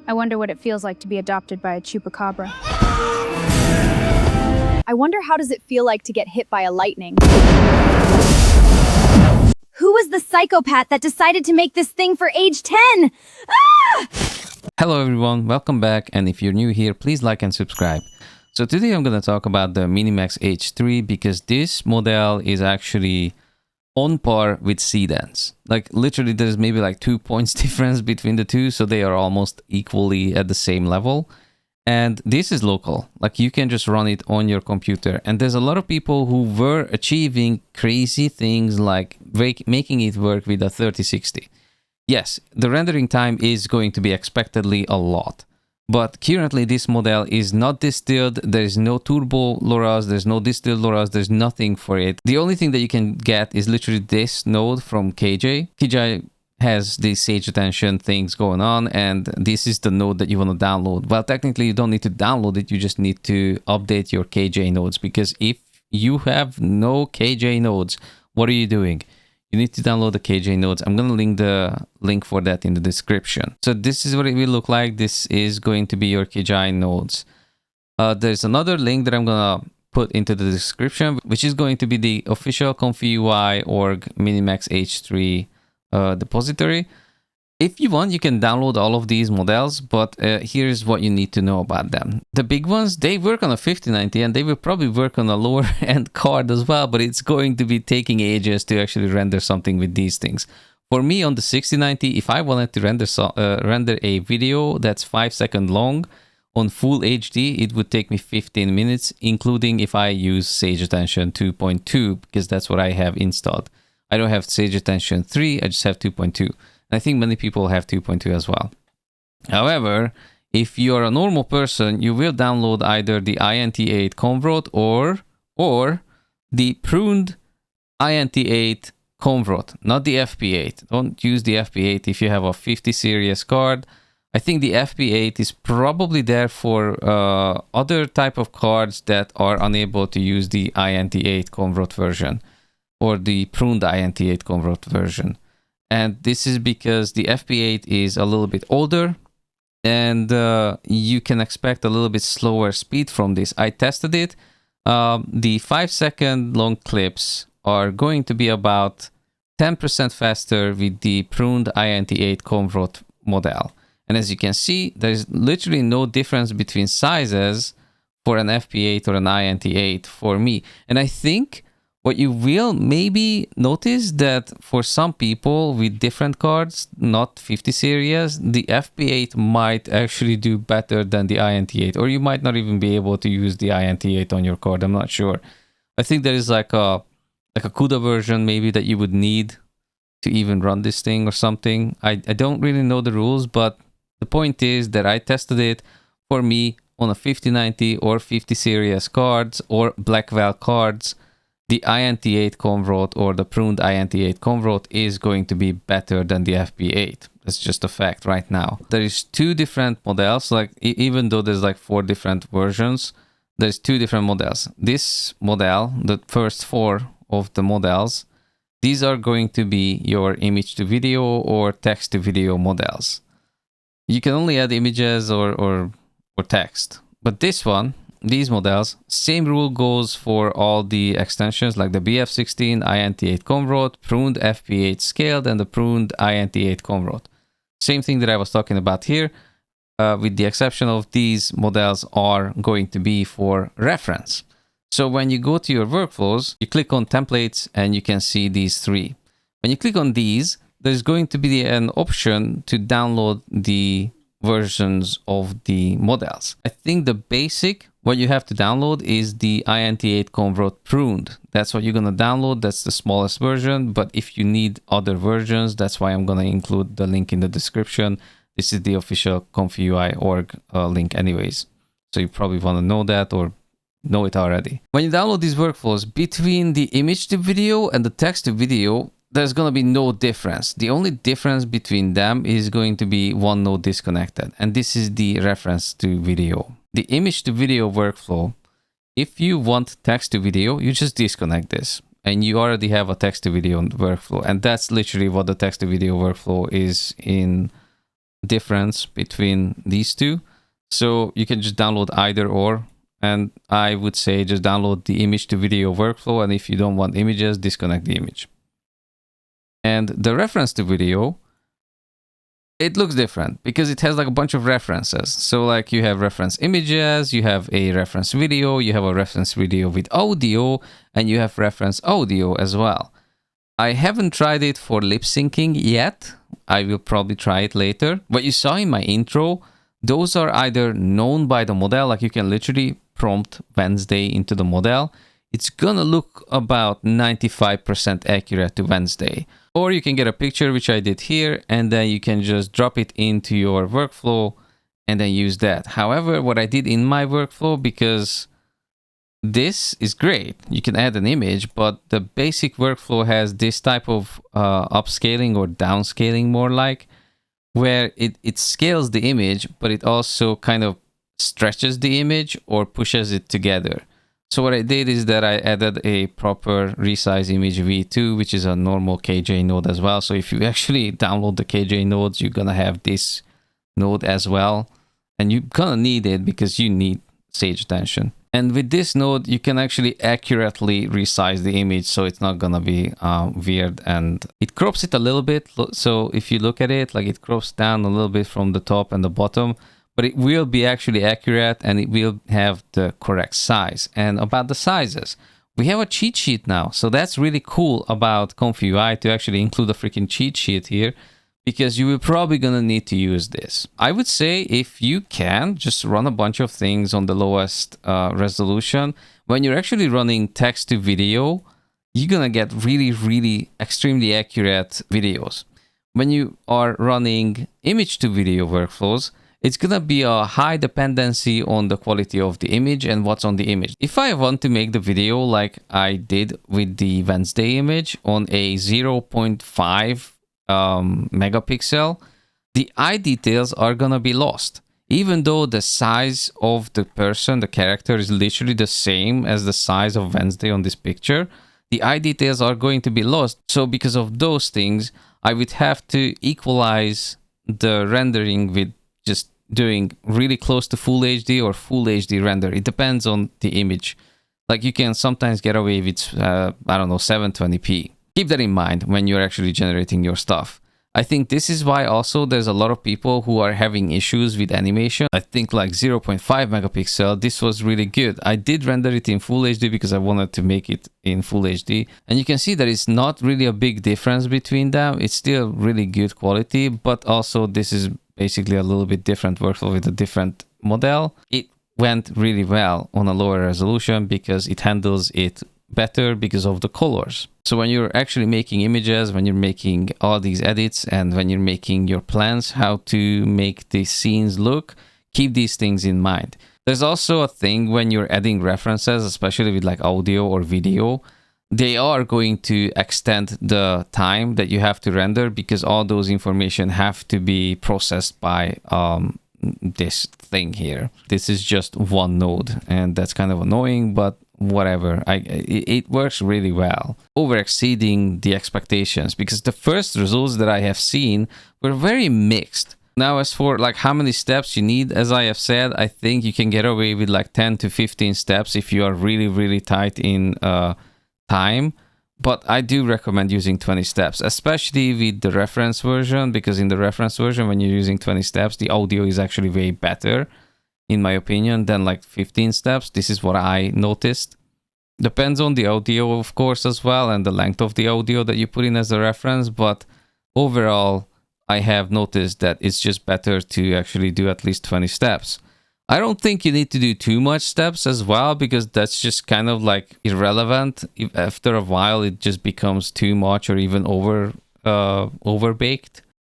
I wonder what it feels like to be adopted by a chupacabra. I wonder how does it feel like to get hit by a lightning. Who was the psychopath that decided to make this thing for age 10? Ah! Hello everyone, welcome back, and if you're new here, please like and subscribe. So today I'm going to talk about the Minimax H3 because this model is actually on par with seedance. Like literally there's maybe like 2 points difference between the two, so they are almost equally at the same level. And this is local, like you can just run it on your computer. And there's a lot of people who were achieving crazy things like making it work with a 3060. Yes, the rendering time is going to be expectedly a lot. But currently this model is not distilled, there is no turbo LoRa's, there's no distilled LoRa's, there's nothing for it. The only thing that you can get is literally this node from Kijai. Kijai has these Sage Attention things going on, and this is the node that you want to download. Well, technically you don't need to download it, you just need to update your Kijai nodes, because if you have no Kijai nodes, what are you doing? You need to download the Kijai nodes. I'm going to link the link for that in the description. So this is what it will look like. This is going to be your Kijai nodes. There's another link that I'm going to put into the description, which is going to be the official ComfyUI org Minimax H3 depository. If you want, you can download all of these models, but here's what you need to know about them. The big ones, they work on a 5090 and they will probably work on a lower end card as well, but it's going to be taking ages to actually render something with these things. For me on the 6090, if I wanted to render a video that's 5 seconds long on full HD, it would take me 15 minutes, including if I use Sage Attention 2.2, because that's what I have installed. I don't have Sage Attention 3, I just have 2.2. I think many people have 2.2 as well. However, if you're a normal person, you will download either the INT8 Convert or the pruned INT8 Convert, not the FP8. Don't use the FP8 if you have a 50 series card. I think the FP8 is probably there for other type of cards that are unable to use the INT8 Convert version or the pruned INT8 Convert version. And this is because the FP8 is a little bit older and you can expect a little bit slower speed from this. I tested it. The 5 second long clips are going to be about 10% faster with the pruned INT8 Convert model. And as you can see, there's literally no difference between sizes for an FP8 or an INT8 for me. And I think what you will maybe notice that for some people with different cards, not 50 series, the FP8 might actually do better than the INT8, or you might not even be able to use the INT8 on your card. I'm not sure. I think there is like a CUDA version maybe that you would need to even run this thing or something. I don't really know the rules, but the point is that I tested it. For me on a 5090 or 50 series cards or Blackwell cards, the INT8 Convert or the pruned INT8 Convert is going to be better than the FP8. That's just a fact right now. There is 2 different models, like even though there's like 4 different versions, there's 2 different models. This model, the first 4 of the models, these are going to be your image to video or text to video models. You can only add images or text, but this one, these models, same rule goes for all the extensions like the BF16 INT8 Convert, pruned FP8 scaled, and the pruned INT8 Convert. Same thing that I was talking about here, with the exception of these models are going to be for reference. So when you go to your workflows, you click on templates and you can see these 3. When you click on these, there's going to be an option to download the versions of the models. I think the basic, what you have to download is the INT8 Convert pruned. That's what you're going to download. That's the smallest version. But if you need other versions, that's why I'm going to include the link in the description. This is the official ComfyUI org link anyways. So you probably want to know that or know it already. When you download these workflows, between the image to video and the text to video, there's going to be no difference. The only difference between them is going to be one node disconnected. And this is the reference to video. The image to video workflow, if you want text to video, you just disconnect this. And you already have a text to video workflow. And that's literally what the text to video workflow is in difference between these two. So you can just download either or. And I would say just download the image to video workflow. And if you don't want images, disconnect the image. And the reference to video, it looks different because it has like a bunch of references. So like you have reference images, you have a reference video, you have a reference video with audio, and you have reference audio as well. I haven't tried it for lip syncing yet. I will probably try it later. What you saw in my intro, those are either known by the model, like you can literally prompt Wednesday into the model. It's gonna look about 95% accurate to Wednesday. Or you can get a picture, which I did here, and then you can just drop it into your workflow and then use that. However, what I did in my workflow, because this is great, you can add an image, but the basic workflow has this type of upscaling or downscaling more like, where it scales the image, but it also kind of stretches the image or pushes it together. So what I did is that I added a proper resize image v2, which is a normal Kijai node as well. So if you actually download the Kijai nodes, you're gonna have this node as well. And you're gonna need it because you need sage attention. And with this node, you can actually accurately resize the image, so it's not gonna be weird. And it crops it a little bit. So if you look at it, like it crops down a little bit from the top and the bottom, but it will be actually accurate and it will have the correct size. And about the sizes, we have a cheat sheet now. So that's really cool about ComfyUI to actually include a freaking cheat sheet here, because you will probably gonna need to use this. I would say if you can, just run a bunch of things on the lowest resolution. When you're actually running text to video, you're gonna get really, really extremely accurate videos. When you are running image to video workflows, it's gonna be a high dependency on the quality of the image and what's on the image. If I want to make the video like I did with the Wednesday image on a 0.5 megapixel, the eye details are gonna be lost. Even though the size of the person, the character, is literally the same as the size of Wednesday on this picture, the eye details are going to be lost. So because of those things, I would have to equalize the rendering with just doing really close to full HD or full HD render. It depends on the image. Like you can sometimes get away with, I don't know, 720p. Keep that in mind when you're actually generating your stuff. I think this is why also there's a lot of people who are having issues with animation. I think like 0.5 megapixel, this was really good. I did render it in full HD because I wanted to make it in full HD. And you can see that it's not really a big difference between them. It's still really good quality, but also this is basically a little bit different workflow with a different model. It went really well on a lower resolution because it handles it better because of the colors. So when you're actually making images, when you're making all these edits, and when you're making your plans, how to make these scenes look, keep these things in mind. There's also a thing when you're adding references, especially with like audio or video, they are going to extend the time that you have to render because all those information have to be processed by this thing here. This is just one node, and that's kind of annoying, but whatever. It works really well, over exceeding the expectations, because the first results that I have seen were very mixed. Now, as for like how many steps you need, as I have said, I think you can get away with like 10 to 15 steps if you are really, really tight in time. But I do recommend using 20 steps, especially with the reference version, because in the reference version, when you're using 20 steps, the audio is actually way better, in my opinion, than like 15 steps. This is what I noticed. Depends on the audio, of course, as well, and the length of the audio that you put in as a reference. But overall, I have noticed that it's just better to actually do at least 20 steps. I don't think you need to do too much steps as well, because that's just kind of like irrelevant. If after a while, it just becomes too much or even overbaked.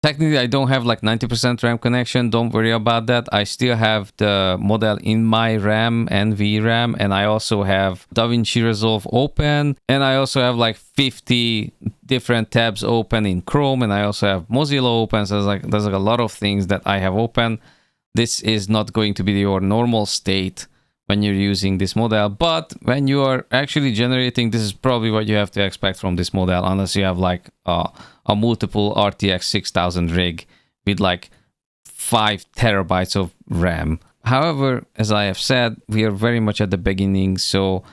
Technically, I don't have like 90% RAM connection. Don't worry about that. I still have the model in my RAM and VRAM, and I also have DaVinci Resolve open, and I also have like 50 different tabs open in Chrome, and I also have Mozilla open. So there's like a lot of things that I have open. This is not going to be your normal state when you're using this model, but when you are actually generating, this is probably what you have to expect from this model, unless you have like a multiple RTX 6000 rig with like 5 terabytes of RAM. However, as I have said, we are very much at the beginning, so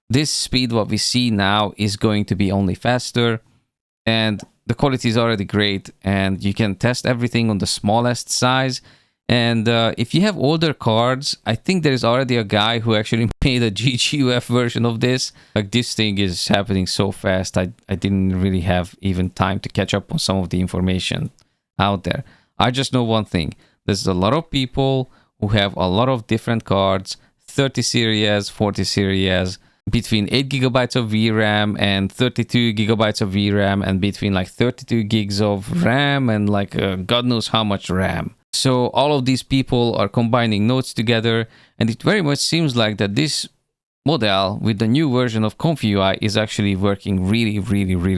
this speed what we see now is going to be only faster, and the quality is already great, and you can test everything on the smallest size. And if you have older cards, I think there's already a guy who actually made a GGUF version of this. Like, this thing is happening so fast, I didn't really have even time to catch up on some of the information out there. I just know one thing. There's a lot of people who have a lot of different cards, 30 series, 40 series, between 8 gigabytes of VRAM and 32 gigabytes of VRAM, and between like 32 gigs of RAM and like God knows how much RAM. So all of these people are combining nodes together, and it very much seems like that this model with the new version of ComfyUI is actually working really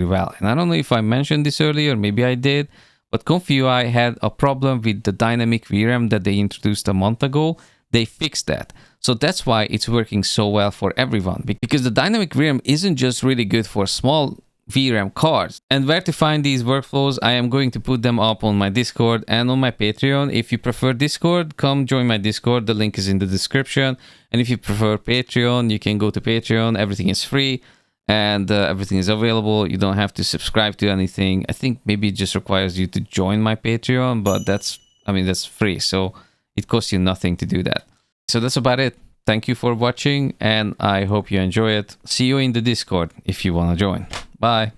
well. And I don't know if I mentioned this earlier, maybe I did, but ComfyUI had a problem with the dynamic VRAM that they introduced a month ago. They fixed that. So that's why it's working so well for everyone, because the dynamic VRAM isn't just really good for small VRAM cards. And where to find these workflows, I am going to put them up on my Discord and on my Patreon. If you prefer Discord, come join my Discord. The link is in the description. And if you prefer Patreon, you can go to Patreon. Everything is free and everything is available. You don't have to subscribe to anything. I think maybe it just requires you to join my Patreon, but that's free. So it costs you nothing to do that. So that's about it. Thank you for watching, and I hope you enjoy it. See you in the Discord if you want to join. Bye.